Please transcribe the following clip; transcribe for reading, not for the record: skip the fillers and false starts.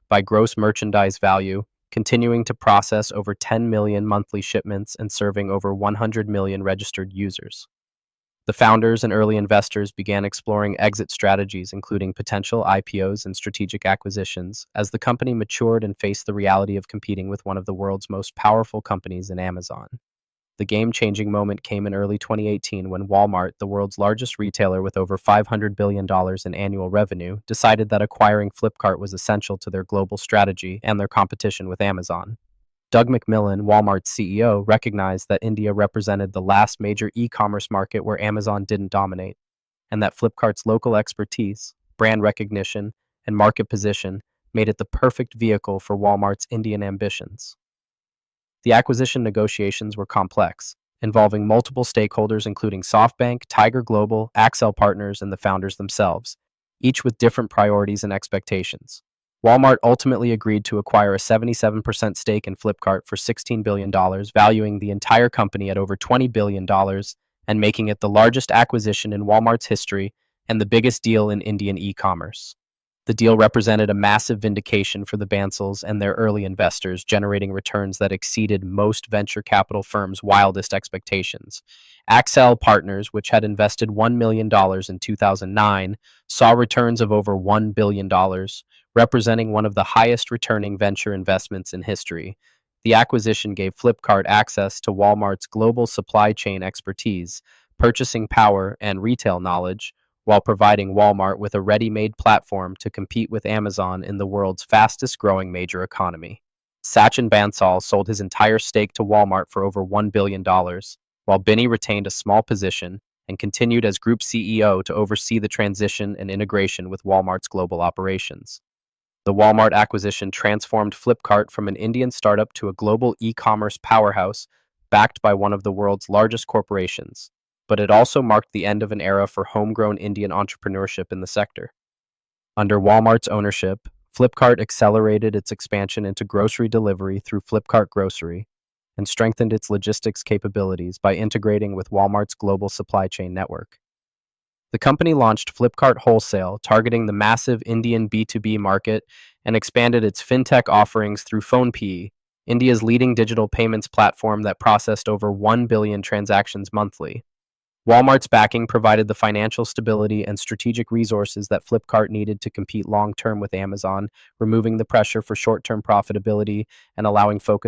by gross merchandise value, continuing to process over 10 million monthly shipments and serving over 100 million registered users. The founders and early investors began exploring exit strategies, including potential IPOs and strategic acquisitions, as the company matured and faced the reality of competing with one of the world's most powerful companies in Amazon. The game-changing moment came in early 2018 when Walmart, the world's largest retailer with over $500 billion in annual revenue, decided that acquiring Flipkart was essential to their global strategy and their competition with Amazon. Doug McMillon, Walmart's CEO, recognized that India represented the last major e-commerce market where Amazon didn't dominate, and that Flipkart's local expertise, brand recognition, and market position made it the perfect vehicle for Walmart's Indian ambitions. The acquisition negotiations were complex, involving multiple stakeholders including SoftBank, Tiger Global, Accel Partners, and the founders themselves, each with different priorities and expectations. Walmart ultimately agreed to acquire a 77% stake in Flipkart for $16 billion, valuing the entire company at over $20 billion and making it the largest acquisition in Walmart's history and the biggest deal in Indian e-commerce. The deal represented a massive vindication for the Bansals and their early investors, generating returns that exceeded most venture capital firms' wildest expectations. Accel Partners, which had invested $1 million in 2009, saw returns of over $1 billion, representing one of the highest returning venture investments in history. The acquisition gave Flipkart access to Walmart's global supply chain expertise, purchasing power, and retail knowledge, while providing Walmart with a ready-made platform to compete with Amazon in the world's fastest-growing major economy. Sachin Bansal sold his entire stake to Walmart for over $1 billion, while Binny retained a small position and continued as Group CEO to oversee the transition and integration with Walmart's global operations. The Walmart acquisition transformed Flipkart from an Indian startup to a global e-commerce powerhouse backed by one of the world's largest corporations, but it also marked the end of an era for homegrown Indian entrepreneurship in the sector. Under Walmart's ownership, Flipkart accelerated its expansion into grocery delivery through Flipkart Grocery and strengthened its logistics capabilities by integrating with Walmart's global supply chain network. The company launched Flipkart Wholesale, targeting the massive Indian B2B market, and expanded its fintech offerings through PhonePe, India's leading digital payments platform that processed over 1 billion transactions monthly. Walmart's backing provided the financial stability and strategic resources that Flipkart needed to compete long-term with Amazon, removing the pressure for short-term profitability and allowing focus